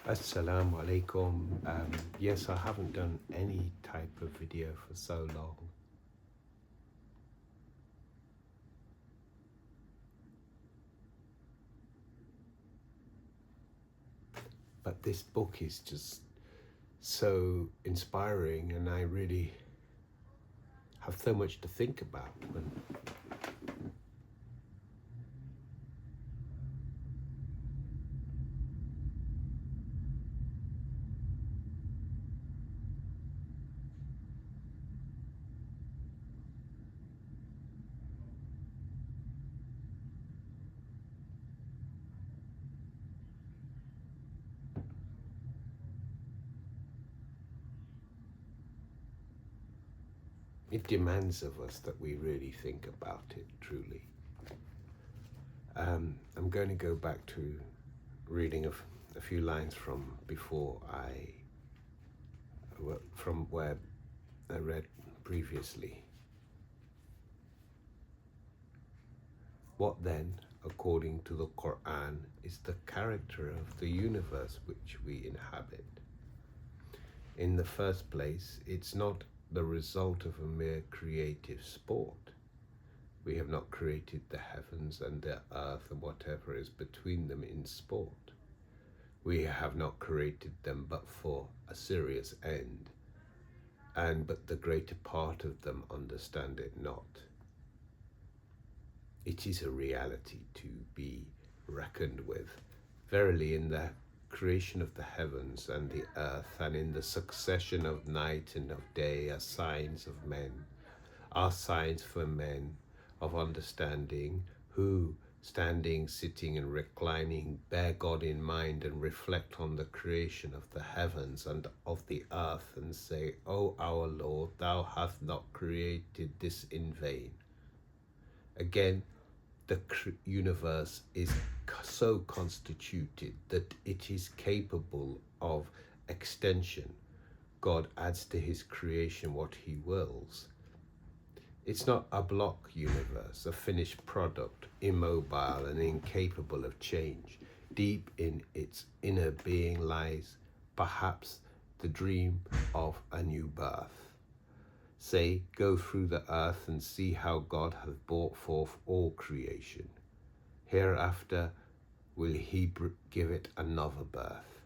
Assalamu alaikum. Yes, I haven't done any type of video for so long. But this book is just so inspiring, and I really have so much to think about. It demands of us that we really think about it, truly. I'm going to go back to reading a few lines from where I read previously. What then, according to the Quran, is the character of the universe which we inhabit? In the first place, it's not the result of a mere creative sport. We have not created the heavens and the earth and whatever is between them in sport. We have not created them but for a serious end, but the greater part of them understand it not. It is a reality to be reckoned with. Verily, in the creation of the heavens and the earth, and in the succession of night and of day, are signs for men of understanding, who, standing, sitting, and reclining, bear God in mind and reflect on the creation of the heavens and of the earth, and say, O our Lord, thou hast not created this in vain. Again, the universe is so constituted that it is capable of extension. God adds to his creation what he wills. It's not a block universe, a finished product, immobile and incapable of change. Deep in its inner being lies, perhaps, the dream of a new birth. Say, go through the earth and see how God hath brought forth all creation. Hereafter will he give it another birth.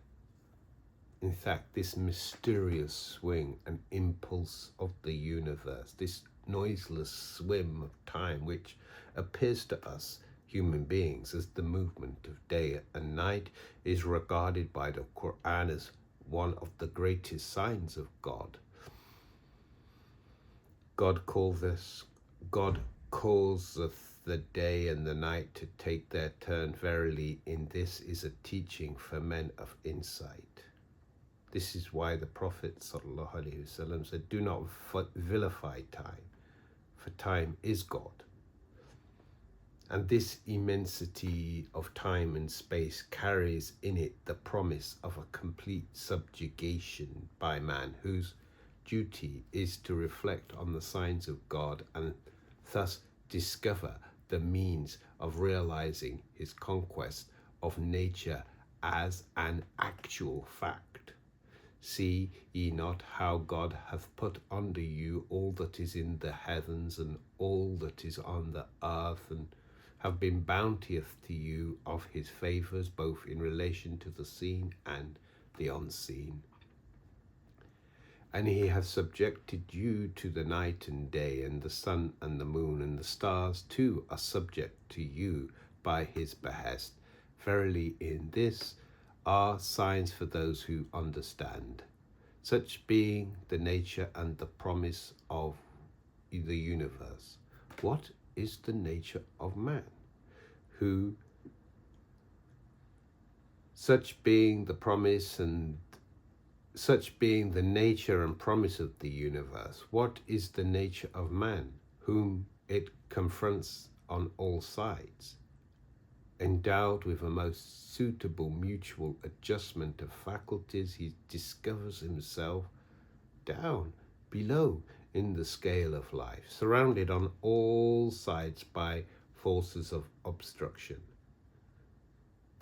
In fact, this mysterious swing and impulse of the universe, this noiseless swim of time, which appears to us human beings as the movement of day and night, is regarded by the Quran as one of the greatest signs of God. God causeth the day and the night to take their turn. Verily, in this is a teaching for men of insight. This is why the Prophet ﷺ said, do not vilify time, for time is God. And this immensity of time and space carries in it the promise of a complete subjugation by man, whose duty is to reflect on the signs of God and thus discover the means of realizing his conquest of nature as an actual fact. See ye not how God hath put under you all that is in the heavens and all that is on the earth, and have been bounteous to you of his favours, both in relation to the seen and the unseen. And he hath subjected you to the night and day, and the sun and the moon, and the stars too are subject to you by his behest. Verily, in this are signs for those who understand. Such being the nature and the promise of the universe. What is the nature of man? Such being the nature and promise of the universe, what is the nature of man, whom it confronts on all sides? Endowed with a most suitable mutual adjustment of faculties, he discovers himself down below in the scale of life, surrounded on all sides by forces of obstruction.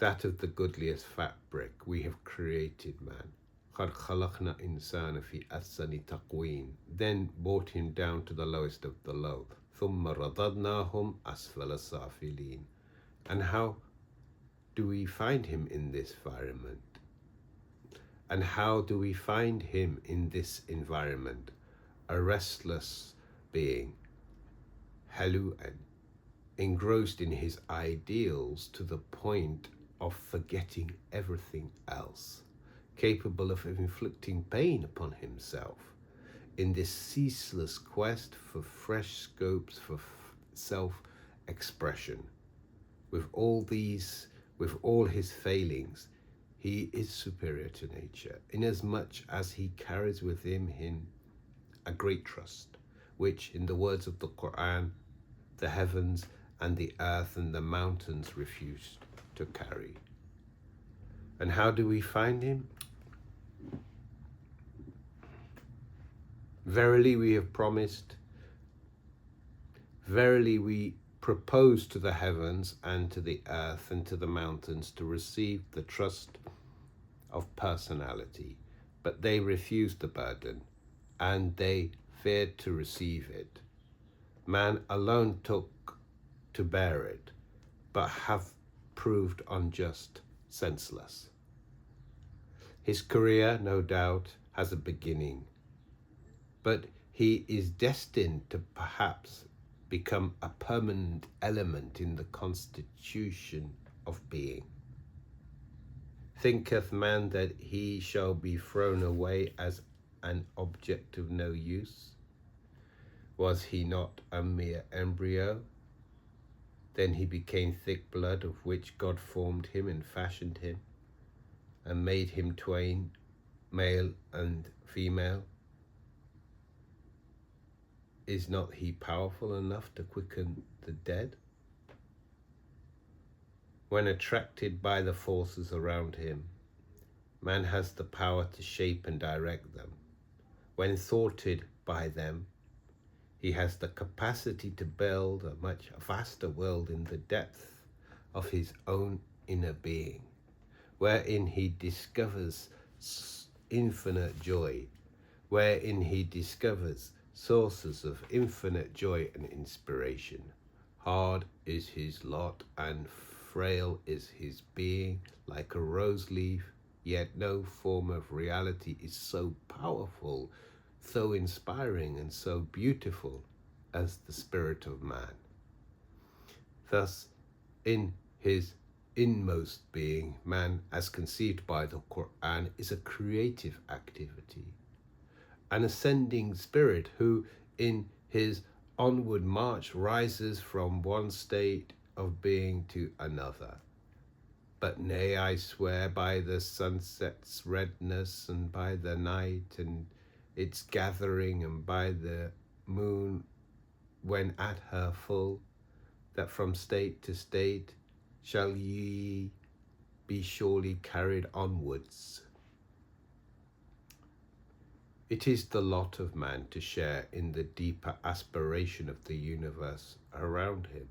that of the goodliest fabric, we have created man. قَدْ خَلَقْنَا إِنسَانَ فِي أَحْسَنِ تَقْوِيمٍ. Then brought him down to the lowest of the low. ثُمَّ رَضَضْنَاهُمْ أَسْفَلَ سَافِلِينَ. And how do we find him in this environment? And how do we find him in this environment? A restless being, halu'an, engrossed in his ideals to the point of forgetting everything else, capable of inflicting pain upon himself in this ceaseless quest for fresh scopes for self-expression. With all his failings, he is superior to nature, inasmuch as he carries within him a great trust, which, in the words of the Quran, the heavens and the earth and the mountains refused to carry. And how do we find him? Verily we have promised, verily we propose to the heavens and to the earth and to the mountains to receive the trust of personality, but they refused the burden, and they feared to receive it. Man alone took to bear it, but have proved unjust, senseless. His career, no doubt, has a beginning, but he is destined to perhaps become a permanent element in the constitution of being. Thinketh man that he shall be thrown away as an object of no use? Was he not a mere embryo? Then he became thick blood, of which God formed him and fashioned him, and made him twain, male and female. Is not he powerful enough to quicken the dead? When attracted by the forces around him, man has the power to shape and direct them. When thwarted by them, he has the capacity to build a much vaster world in the depth of his own inner being, wherein he discovers infinite joy, wherein he discovers sources of infinite joy and inspiration. Hard is his lot and frail is his being, like a rose leaf, yet no form of reality is so powerful, so inspiring and so beautiful as the spirit of man. Thus, in his inmost being, man, as conceived by the Quran, is a creative activity, an ascending spirit who in his onward march rises from one state of being to another. But nay, I swear by the sunset's redness and by the night and its gathering and by the moon when at her full, that from state to state shall ye be surely carried onwards. It is the lot of man to share in the deeper aspiration of the universe around him,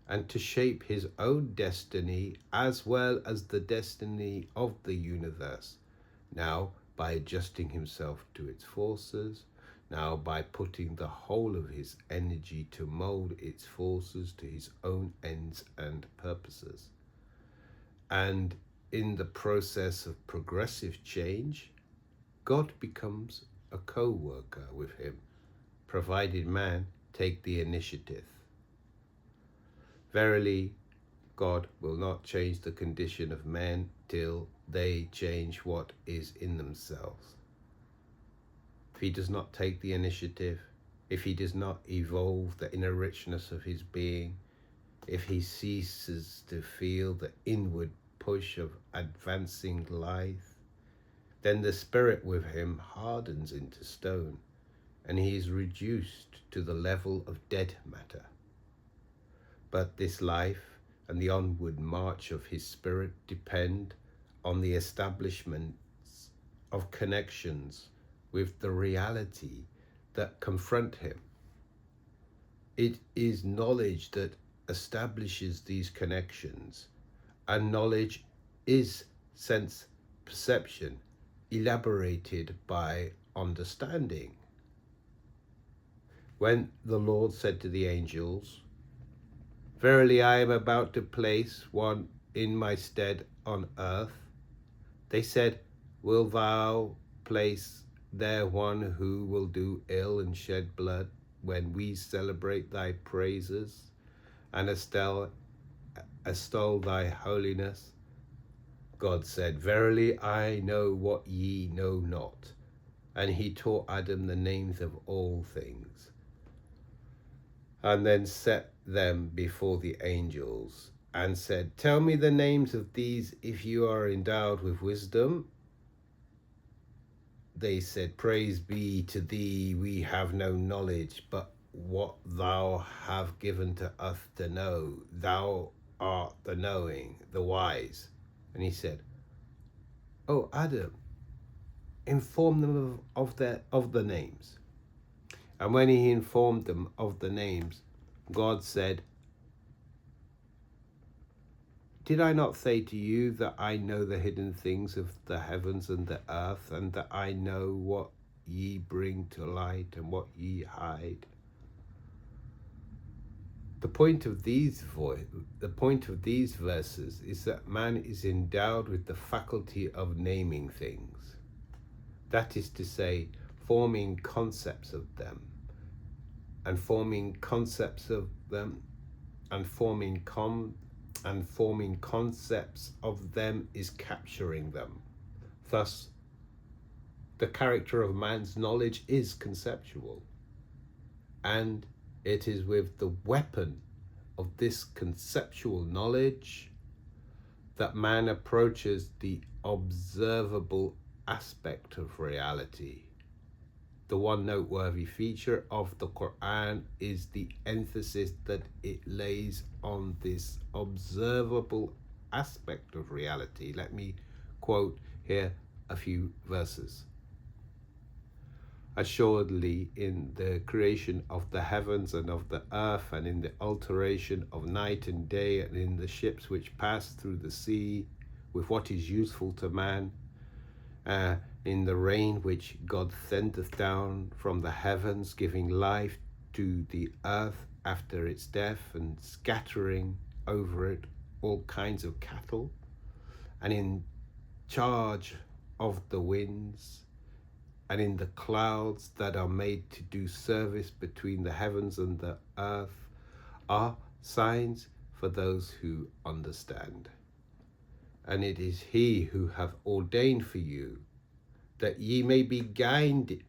and to shape his own destiny as well as the destiny of the universe, now by adjusting himself to its forces, now by putting the whole of his energy to mold its forces to his own ends and purposes. And in the process of progressive change, God becomes a co-worker with him, provided man take the initiative. Verily, God will not change the condition of men till they change what is in themselves. If he does not take the initiative, if he does not evolve the inner richness of his being, if he ceases to feel the inward push of advancing life, then the spirit with him hardens into stone, and he is reduced to the level of dead matter. But this life and the onward march of his spirit depend on the establishment of connections with the reality that confront him. It is knowledge that establishes these connections, and knowledge is sense perception elaborated by understanding. When the Lord said to the angels, "Verily I am about to place one in my stead on earth," they said, "Wilt thou place there one who will do ill and shed blood when we celebrate thy praises and extol thy holiness?" God said, "Verily I know what ye know not." And he taught Adam the names of all things, and then set them before the angels, and said, "Tell me the names of these if you are endowed with wisdom." They said, "Praise be to thee, we have no knowledge, but what thou have given to us to know. Thou art the knowing, the wise." And he said, "Oh, Adam, inform them of the names." And when he informed them of the names, God said, "Did I not say to you that I know the hidden things of the heavens and the earth, and that I know what ye bring to light and what ye hide?" The point of these verses is that man is endowed with the faculty of naming things. That is to say, forming concepts of them, and forming concepts of them, and forming concepts of them is capturing them. Thus, the character of man's knowledge is conceptual, and it is with the weapon of this conceptual knowledge that man approaches the observable aspect of reality. The one noteworthy feature of the Quran is the emphasis that it lays on this observable aspect of reality. Let me quote here a few verses. "Assuredly, in the creation of the heavens and of the earth, and in the alteration of night and day, and in the ships which pass through the sea, with what is useful to man, in the rain which God sendeth down from the heavens, giving life to the earth after its death, and scattering over it all kinds of cattle, and in charge of the winds, and in the clouds that are made to do service between the heavens and the earth, are signs for those who understand. And it is he who hath ordained for you that ye may be guided,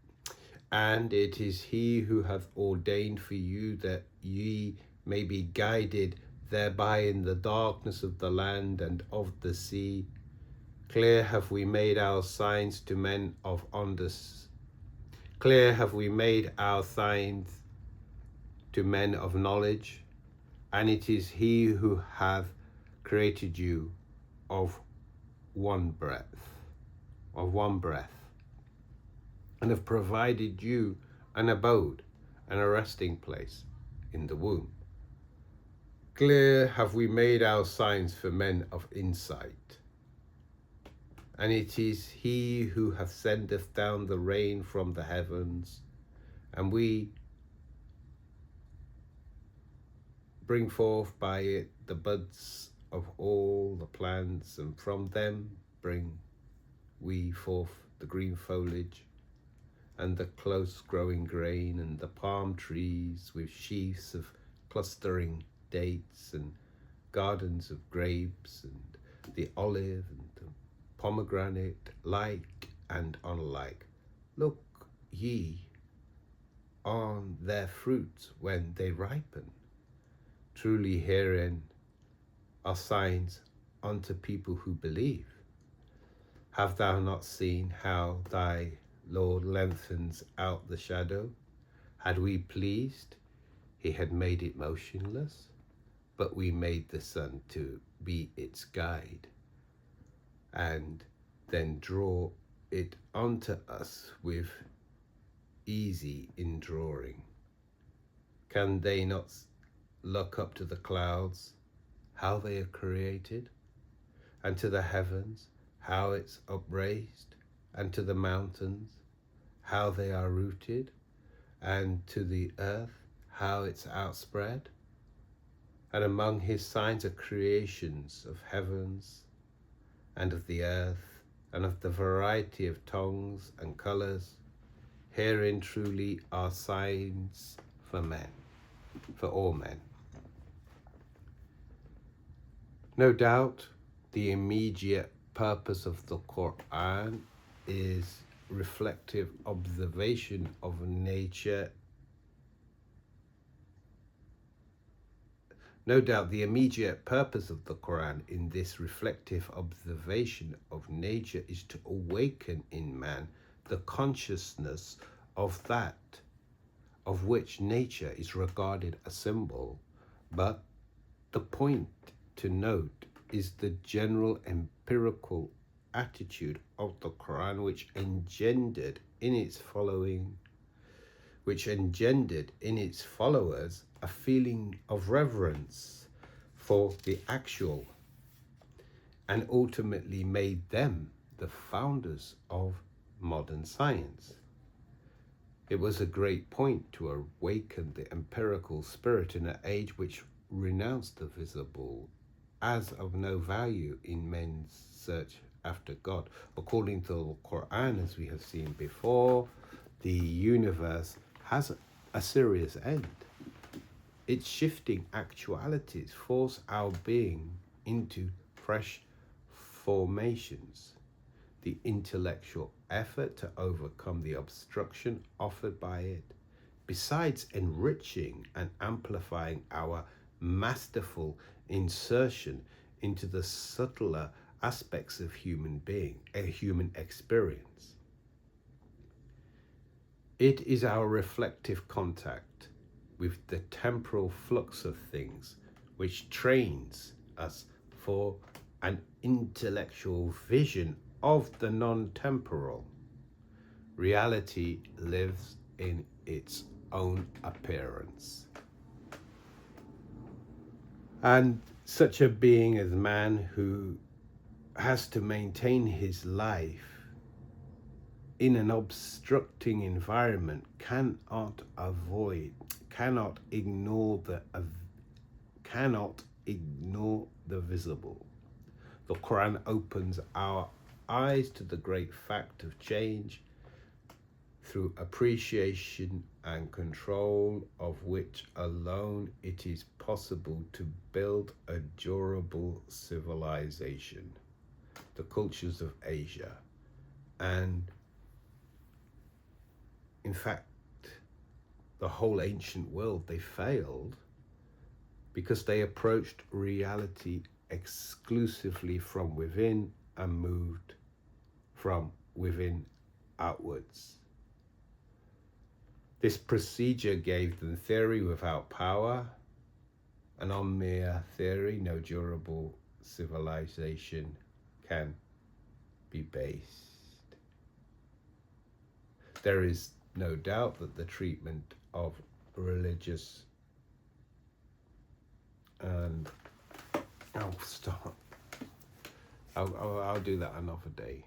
and it is he who hath ordained for you that ye may be guided thereby in the darkness of the land and of the sea. Clear have we made our signs to men of Clear have we made our signs to men of knowledge, and it is he who hath created you of one breath, and have provided you an abode and a resting place in the womb. Clear have we made our signs for men of insight, and it is he who hath sendeth down the rain from the heavens, and we bring forth by it the buds of all the plants, and from them bring we forth the green foliage, and the close growing grain, and the palm trees with sheaths of clustering dates, and gardens of grapes, and the olive and the pomegranate, like and unlike. Look ye on their fruits when they ripen. Truly herein are signs unto people who believe. Have thou not seen how thy Lord lengthens out the shadow? Had we pleased, he had made it motionless, but we made the sun to be its guide, and then draw it unto us with easy indrawing. Can they not look up to the clouds, how they are created? and to the heavens, how it's upraised, and to the mountains, how they are rooted, and to the earth, how it's outspread. And among his signs are creations of heavens and of the earth, and of the variety of tongues and colours. Herein truly are signs for men, for all men. No doubt, the immediate purpose of the Quran is reflective observation of nature. No doubt the immediate purpose of the Quran in this reflective observation of nature is to awaken in man the consciousness of that of which nature is regarded a symbol. But the point to note is the general empirical attitude of the Quran, which engendered in its followers a feeling of reverence for the actual, and ultimately made them the founders of modern science. It was a great point to awaken the empirical spirit in an age which renounced the visible as of no value in men's search after God. According to the Quran, as we have seen before, the universe has a serious end. Its shifting actualities force our being into fresh formations. The intellectual effort to overcome the obstruction offered by it, besides enriching and amplifying our masterful insertion into the subtler aspects of human experience. It is our reflective contact with the temporal flux of things which trains us for an intellectual vision of the non-temporal. Reality lives in its own appearance. And such a being as man, who has to maintain his life in an obstructing environment, cannot ignore the visible. The Quran opens our eyes to the great fact of change through appreciation and control of which alone it is possible to build a durable civilization. The cultures of Asia, and in fact the whole ancient world, they failed because they approached reality exclusively from within and moved from within outwards. This procedure gave them theory without power, and on mere theory no durable civilization can be based. There is no doubt that the treatment of religious and I'll do that another day.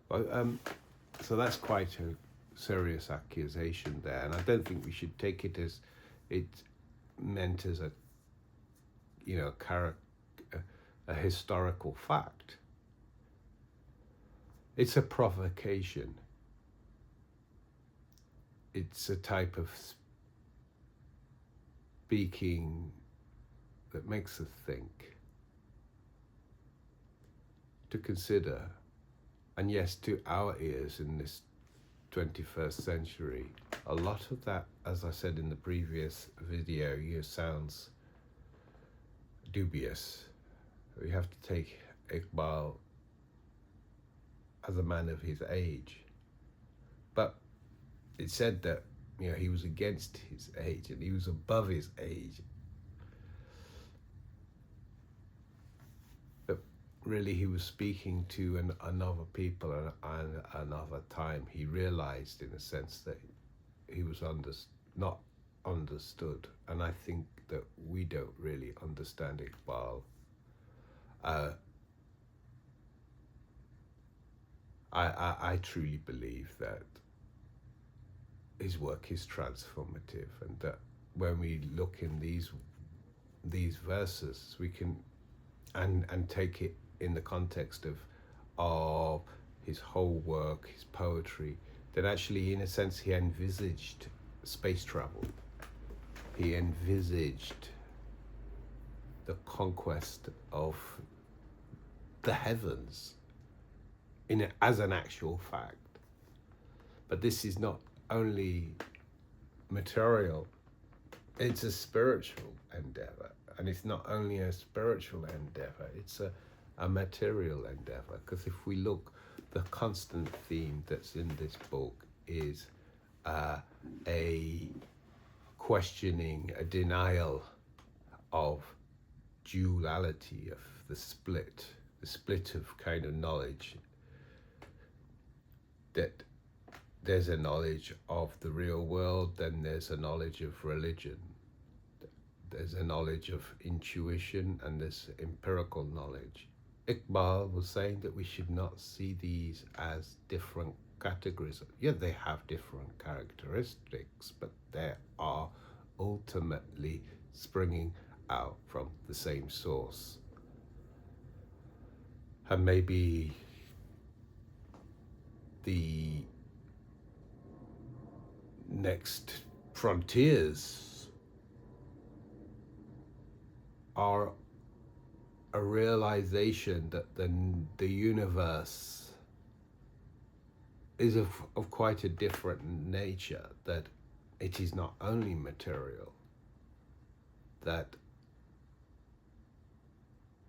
But, so that's quite a serious accusation there, and I don't think we should take it as it meant as a historical fact. It's a provocation. It's a type of speaking that makes us think, to consider, and yes, to our ears in this 21st century, a lot of that, as I said in the previous video, sounds dubious. We have to take Iqbal as a man of his age. But it said that he was against his age and he was above his age. But really he was speaking to another people and another time. He realized in a sense that he was not understood. And I think that we don't really understand Iqbal Uh, I truly believe that his work is transformative, and that when we look in these verses, we can and take it in the context of his whole work, his poetry, that actually, in a sense, he envisaged space travel. He envisaged the conquest of the heavens as an actual fact. But this is not only material, it's a spiritual endeavor. And it's not only a spiritual endeavor, it's a material endeavor. Because if we look, the constant theme that's in this book is a questioning, a denial of duality, of the split of kind of knowledge. That there's a knowledge of the real world, then there's a knowledge of religion. There's a knowledge of intuition, and there's empirical knowledge. Iqbal was saying that we should not see these as different categories. Yeah, they have different characteristics, but they are ultimately springing out from the same source. And maybe the next frontiers are a realization that the universe is of quite a different nature, that it is not only material, that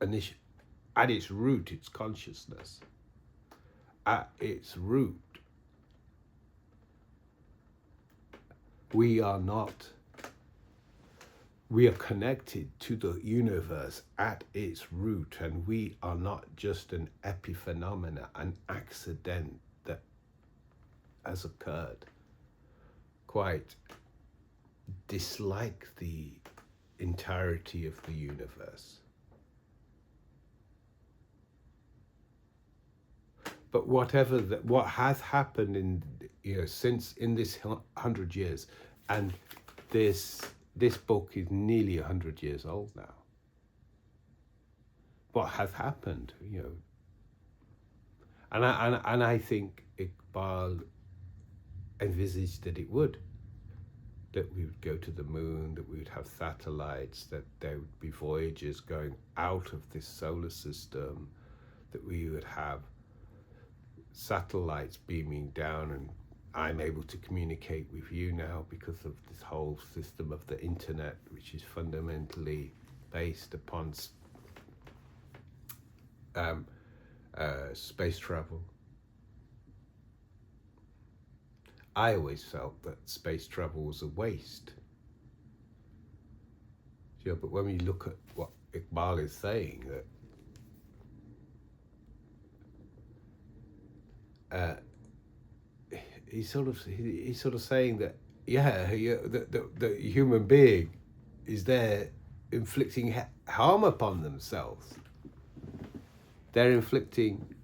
at its root, it's consciousness. At its root, we are connected to the universe at its root, and we are not just an epiphenomena, an accident that has occurred. Quite dislike the entirety of the universe. But what has happened since in this 100 years, and this book is nearly 100 years old now. What has happened, and I think Iqbal envisaged that it would. That we would go to the moon, that we would have satellites, that there would be voyages going out of this solar system, that we would have satellites beaming down, and I'm able to communicate with you now because of this whole system of the internet, which is fundamentally based upon space travel. I always felt that space travel was a waste. But when we look at what Iqbal is saying, that he's sort of saying that the human being is there inflicting harm upon themselves. They're inflicting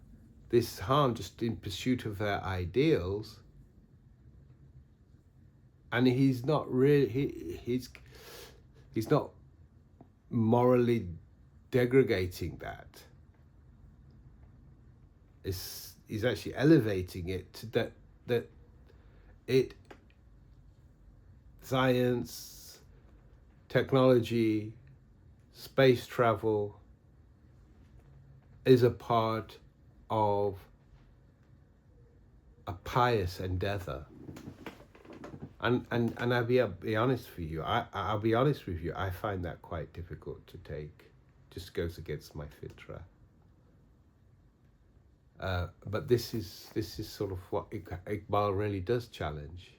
this harm just in pursuit of their ideals, and he's not really he's not morally degrading that. He's actually elevating it to that science, technology, space travel is a part of a pious endeavor. And I'll be honest with you. I'll be honest with you. I find that quite difficult to take. Just goes against my fitra. But this is sort of what Iqbal really does challenge.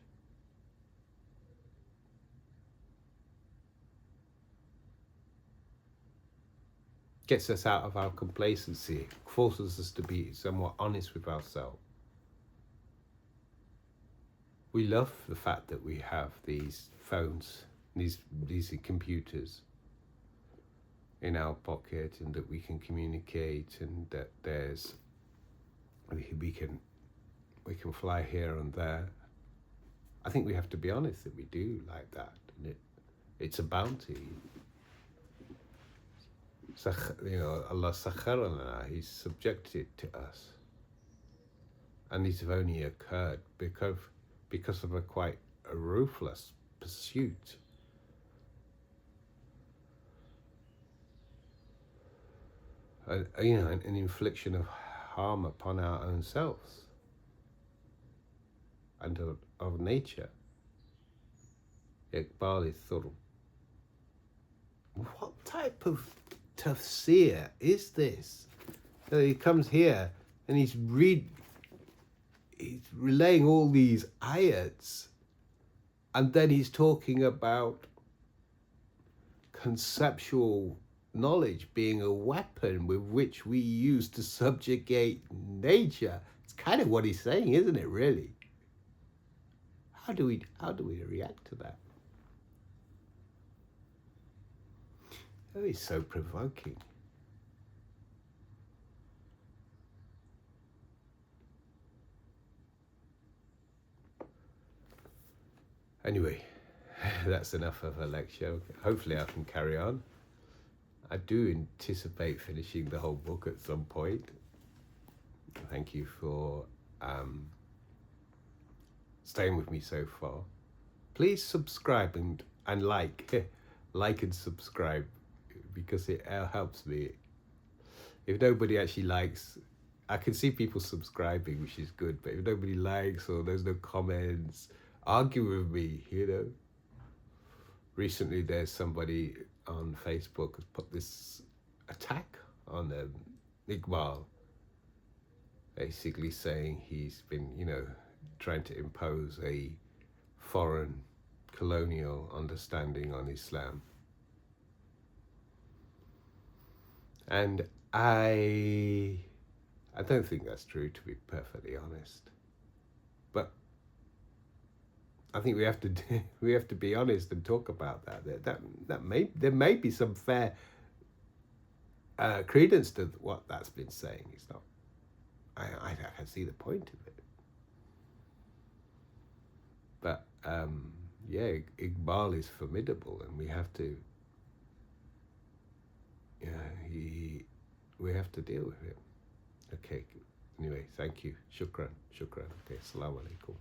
Gets us out of our complacency, forces us to be somewhat honest with ourselves. We love the fact that we have these phones, these computers. in our pocket, and that we can communicate, and that we can fly here and there. I think we have to be honest that we do like that, and it's a bounty. Allah sakharana, He's subjected it to us, and it's only occurred because of a ruthless pursuit. An infliction of harm upon our own selves and of nature. Iqbal is thought, what type of tafsir is this? So he comes here and he's relaying all these ayats, and then he's talking about conceptual knowledge being a weapon with which we use to subjugate nature. It's kind of what he's saying, isn't it, really? How do we react to that? Oh, it's so provoking. Anyway, that's enough of a lecture. Hopefully I can carry on. I do anticipate finishing the whole book at some point. Thank you for staying with me so far. Please subscribe and like and subscribe, because it helps me. If nobody actually likes, I can see people subscribing, which is good, but if nobody likes or there's no comments, argue with me, Recently there's somebody on Facebook has put this attack on Iqbal, basically saying he's been, trying to impose a foreign colonial understanding on Islam. And I don't think that's true, to be perfectly honest. But I think we have to be honest and talk about that. There may be some fair credence to what that's been saying. It's not. I can see the point of it. But Iqbal is formidable, and we have to. We have to deal with him. Okay. Anyway, thank you. Shukran. Okay. Assalamu alaikum.